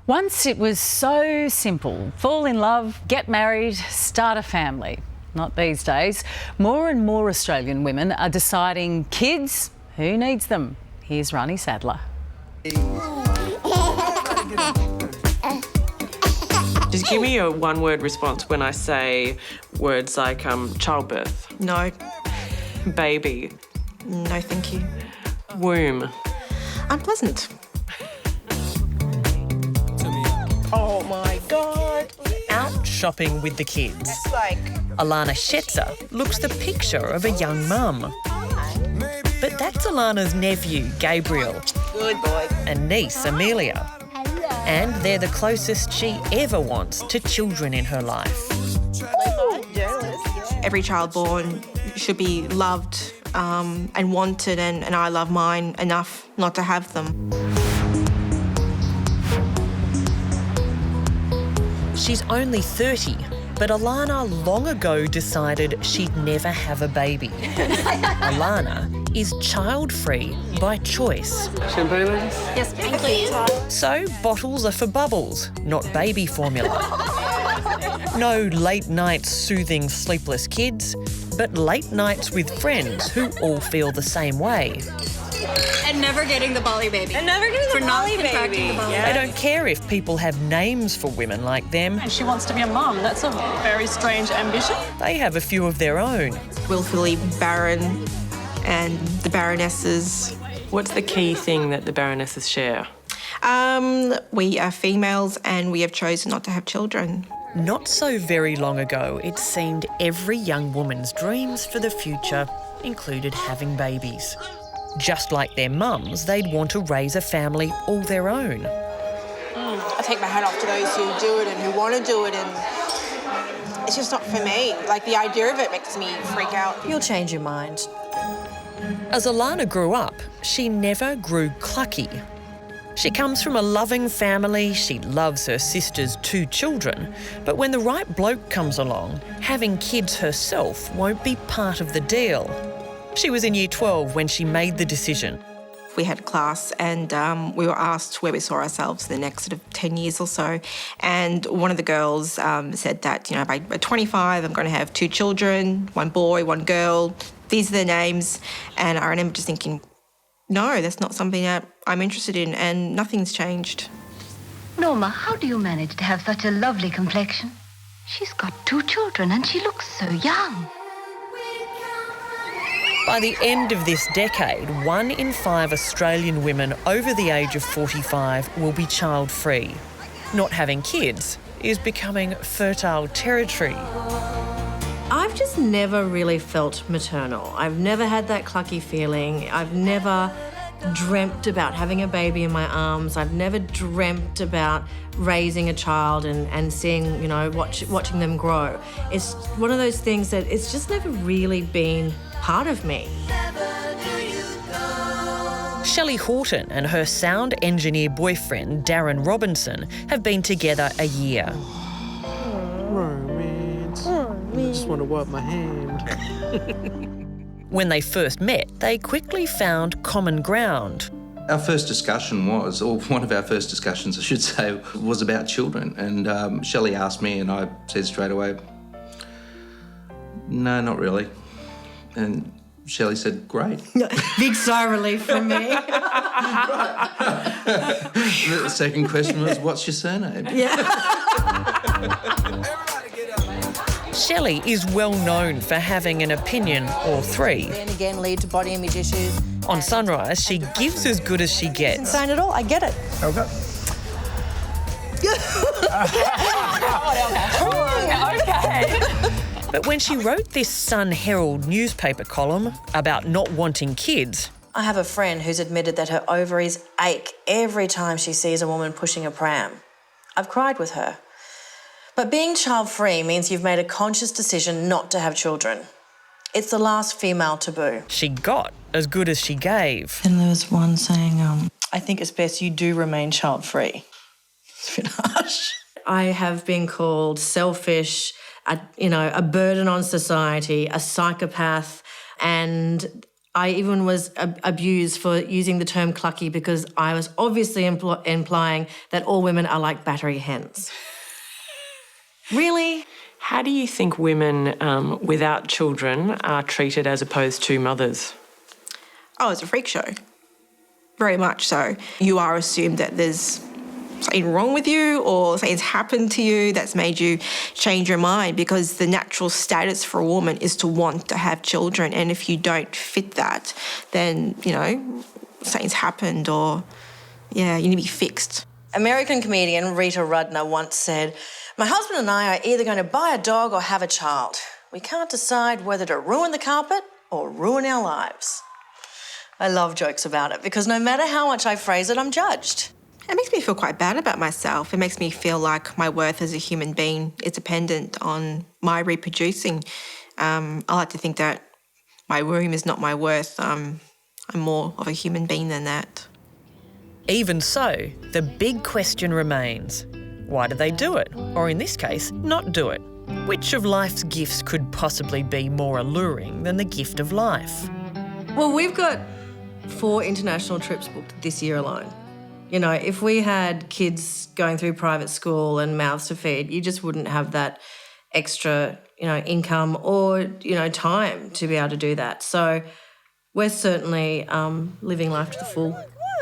Once it was so simple. Fall in love, get married, start a family. Not these days. More and more Australian women are deciding kids, who needs them? Here's Rahni Sadler. Just give me a one-word response when I say words like childbirth. No. Baby. No, thank you. Womb. Unpleasant. Oh my God. Out shopping with the kids. It's like... Alana Schetzer looks the picture of a young mum. But that's Alana's nephew, Gabriel. Good boy. And niece, Amelia. And they're the closest she ever wants to children in her life. Every child born should be loved and wanted, and I love mine enough not to have them. She's only 30, but Alana long ago decided she'd never have a baby. Alana is child-free by choice. Champagne, ladies? Yes, thank you. So bottles are for bubbles, not baby formula. No late nights soothing sleepless kids, but late nights with friends who all feel the same way. And never getting the Bali baby. And never getting the Bali baby. They don't care if people have names for women like them. And she wants to be a mum. That's a very strange ambition. They have a few of their own. Willfully barren and the Barren-esses. What's the key thing that the Barren-esses share? We are females and we have chosen not to have children. Not so very long ago, it seemed every young woman's dreams for the future included having babies. Just like their mums, they'd want to raise a family all their own. I take my hat off to those who do it and who want to do it, and it's just not for me. Like, the idea of it makes me freak out. You'll change your mind. As Alana grew up, she never grew clucky. She comes from a loving family, she loves her sister's 2 children, but when the right bloke comes along, having kids herself won't be part of the deal. She was in Year 12 when she made the decision. We had a class and we were asked where we saw ourselves in the next sort of 10 years or so. And one of the girls said that, you know, by 25, I'm going to have 2 children, 1 boy, 1 girl. These are their names. And I remember just thinking, no, that's not something that I'm interested in, and nothing's changed. Norma, how do you manage to have such a lovely complexion? She's got 2 children and she looks so young. By the end of this decade, 1 in 5 Australian women over the age of 45 will be child-free. Not having kids is becoming fertile territory. I've just never really felt maternal. I've never had that clucky feeling. I've never dreamt about having a baby in my arms. I've never dreamt about raising a child and seeing, you know, watching them grow. It's one of those things that it's just never really been part of me. Shelley Horton and her sound engineer boyfriend, Darren Robinson, have been together a year. Romance. I just want to wipe my hand. When they first met, they quickly found common ground. Our first discussion was, or one of our first discussions, I should say, was about children. And Shelley asked me and I said straight away, no, not really. And Shelley said, great. Big sigh of relief from me. The second question was, what's your surname? Yeah. Shelley is well known for having an opinion or 3. Then again, lead to body image issues. On Sunrise, she gives as good as she gets. Insane at all, I get it. Okay. Okay. But when she wrote this Sun Herald newspaper column about not wanting kids, I have a friend who's admitted that her ovaries ache every time she sees a woman pushing a pram. I've cried with her. But being child-free means you've made a conscious decision not to have children. It's the last female taboo. she got as good as she gave. And there was one saying, I think it's best you do remain child-free. It's a bit harsh. I have been called selfish, a burden on society, a psychopath, and I even was abused for using the term clucky because I was obviously implying that all women are like battery hens. Really? How do you think women without children are treated as opposed to mothers? Oh, it's a freak show. Very much so. You are assumed that there's something wrong with you or something's happened to you that's made you change your mind, because the natural status for a woman is to want to have children. And if you don't fit that, then, you know, something's happened or, yeah, you need to be fixed. American comedian Rita Rudner once said, "My husband and I are either going to buy a dog or have a child. We can't decide whether to ruin the carpet or ruin our lives." I love jokes about it because no matter how much I phrase it, I'm judged. It makes me feel quite bad about myself. It makes me feel like my worth as a human being is dependent on my reproducing. I like to think that my womb is not my worth. I'm more of a human being than that. Even so, the big question remains. Why do they do it? Or in this case, not do it? Which of life's gifts could possibly be more alluring than the gift of life? Well, we've got 4 international trips booked this year alone. You know, if we had kids going through private school and mouths to feed, you just wouldn't have that extra, you know, income or, you know, time to be able to do that. So we're certainly living life to the full.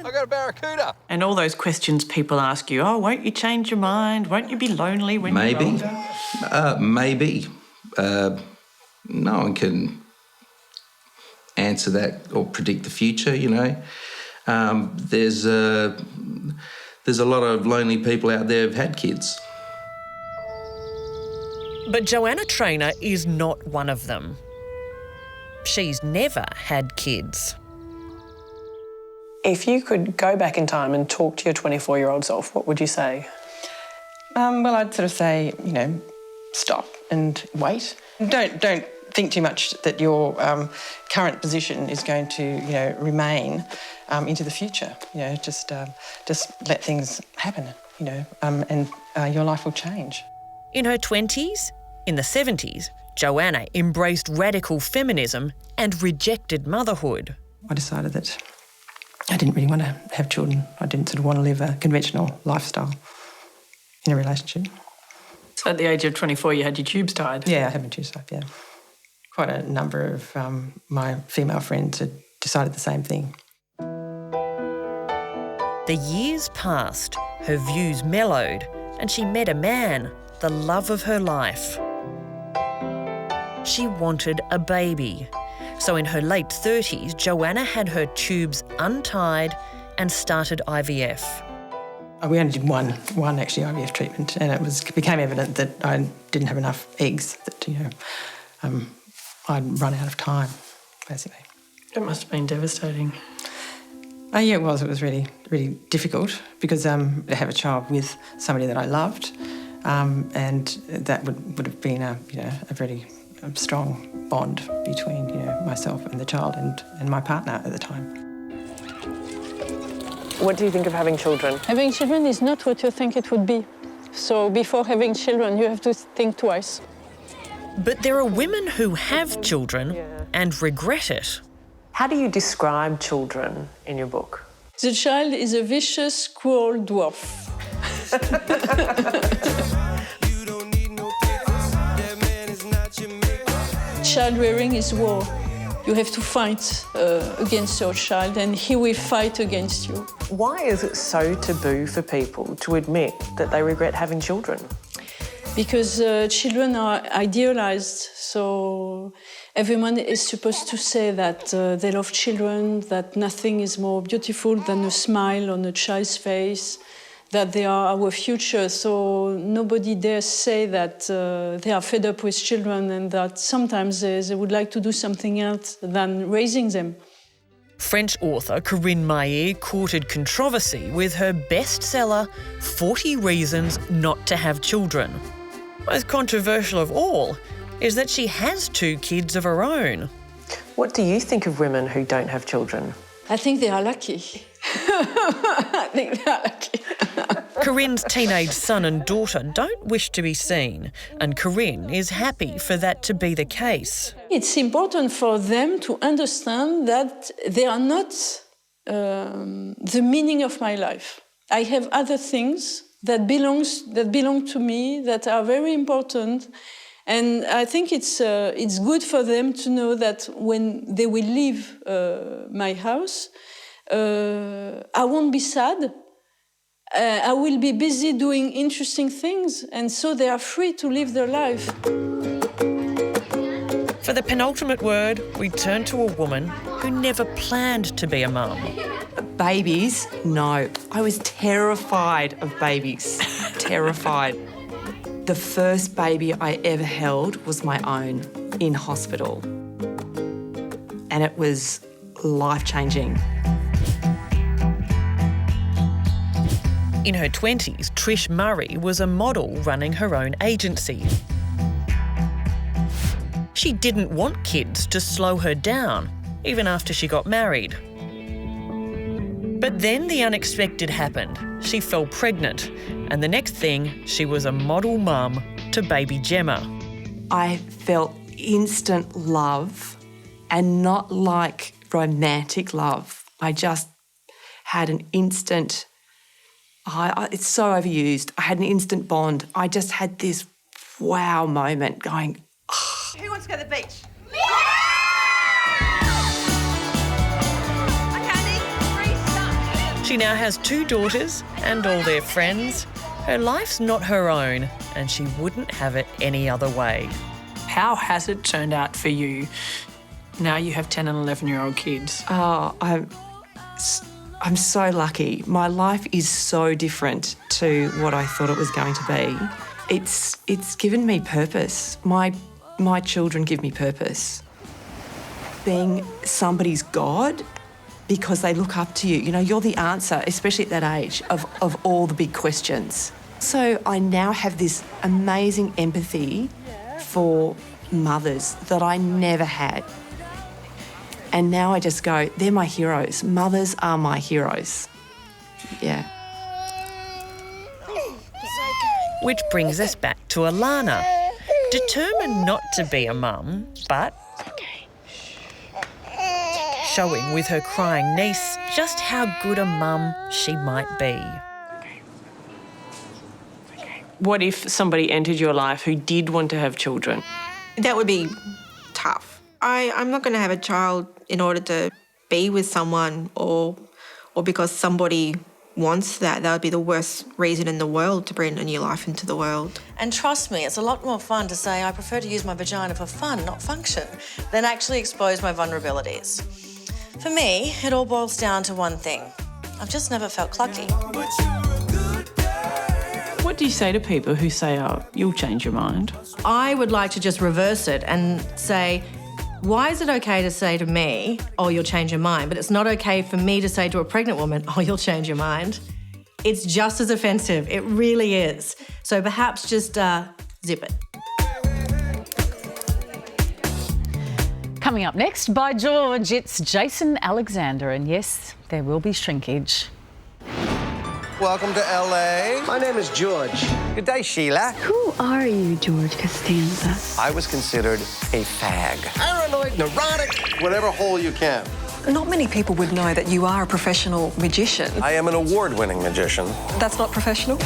I got a barracuda. And all those questions people ask you, oh, won't you change your mind? Won't you be lonely when you're older? Maybe. No one can answer that or predict the future, you know. There's a lot of lonely people out there who've had kids. But Joanna Trainer is not one of them. She's never had kids. If you could go back in time and talk to your 24-year-old self, what would you say? Well, I'd sort of say, you know, stop and wait. Don't think too much that your current position is going to, you know, remain into the future. You know, just let things happen, you know, and your life will change. In her 20s, in the 70s, Joanna embraced radical feminism and rejected motherhood. I decided that I didn't really want to have children. I didn't sort of want to live a conventional lifestyle in a relationship. So at the age of 24, you had your tubes tied? Yeah, I had my tubes tied, yeah. Quite a number of my female friends had decided the same thing. The years passed, her views mellowed, and she met a man, the love of her life. She wanted a baby. So in her late 30s, Joanna had her tubes untied and started IVF. We only did one actually IVF treatment, and it became evident that I didn't have enough eggs, that, you know, I'd run out of time, basically. It must have been devastating. Yeah, it was. It was really, really difficult because to have a child with somebody that I loved, and that would have been a very strong bond between, you know, myself and the child and my partner at the time. What do you think of having children? Having children is not what you think it would be. So before having children, you have to think twice. But there are women who have children and regret it. How do you describe children in your book? The child is a vicious, cruel dwarf. Child rearing is war. You have to fight against your child, and he will fight against you. Why is it so taboo for people to admit that they regret having children? Because children are idealized, so everyone is supposed to say that they love children, that nothing is more beautiful than a smile on a child's face, that they are our future. So nobody dares say that they are fed up with children and that sometimes they would like to do something else than raising them. French author Corinne Maillet courted controversy with her bestseller, 40 Reasons Not to Have Children. Most controversial of all is that she has 2 kids of her own. What do you think of women who don't have children? I think they are lucky. I think they are lucky. Corinne's teenage son and daughter don't wish to be seen, and Corinne is happy for that to be the case. It's important for them to understand that they are not the meaning of my life. I have other things that belong to me that are very important, and I think it's good for them to know that when they will leave my house, I won't be sad. I will be busy doing interesting things, and so they are free to live their life. For the penultimate word, we turn to a woman who never planned to be a mum. Babies? No. I was terrified of babies. Terrified. The first baby I ever held was my own in hospital. And it was life-changing. In her 20s, Trish Murray was a model running her own agency. She didn't want kids to slow her down, even after she got married. But then the unexpected happened. She fell pregnant, and the next thing, she was a model mum to baby Gemma. I felt instant love, and not like romantic love. I just had an instant... it's so overused. I had an instant bond. I just had this wow moment going, oh. Who wants to go to the beach? She now has 2 daughters and all their friends. Her life's not her own, and she wouldn't have it any other way. How has it turned out for you? Now you have 10 and 11-year-old kids. Oh, I'm so lucky. My life is so different to what I thought it was going to be. It's given me purpose. My children give me purpose. Being somebody's God because they look up to you. You know, you're the answer, especially at that age, of all the big questions. So I now have this amazing empathy for mothers that I never had. And now I just go, they're my heroes. Mothers are my heroes. Yeah. Which brings us back to Alana, determined not to be a mum, but showing with her crying niece just how good a mum she might be. What if somebody entered your life who did want to have children? That would be tough. I'm not going to have a child in order to be with someone or because somebody wants that. That would be the worst reason in the world to bring a new life into the world. And trust me, it's a lot more fun to say I prefer to use my vagina for fun, not function, than actually expose my vulnerabilities. For me, it all boils down to one thing. I've just never felt clucky. What do you say to people who say, oh, you'll change your mind? I would like to just reverse it and say, why is it okay to say to me, oh, you'll change your mind, but it's not okay for me to say to a pregnant woman, oh, you'll change your mind? It's just as offensive. It really is. So perhaps just zip it. Coming up next, by George, it's Jason Alexander, and yes, there will be shrinkage. Welcome to LA. My name is George. Good day, Sheila. Who are you, George Costanza? I was considered a fag. Paranoid, neurotic, whatever hole you can. Not many people would know that you are a professional magician. I am an award-winning magician. That's not professional?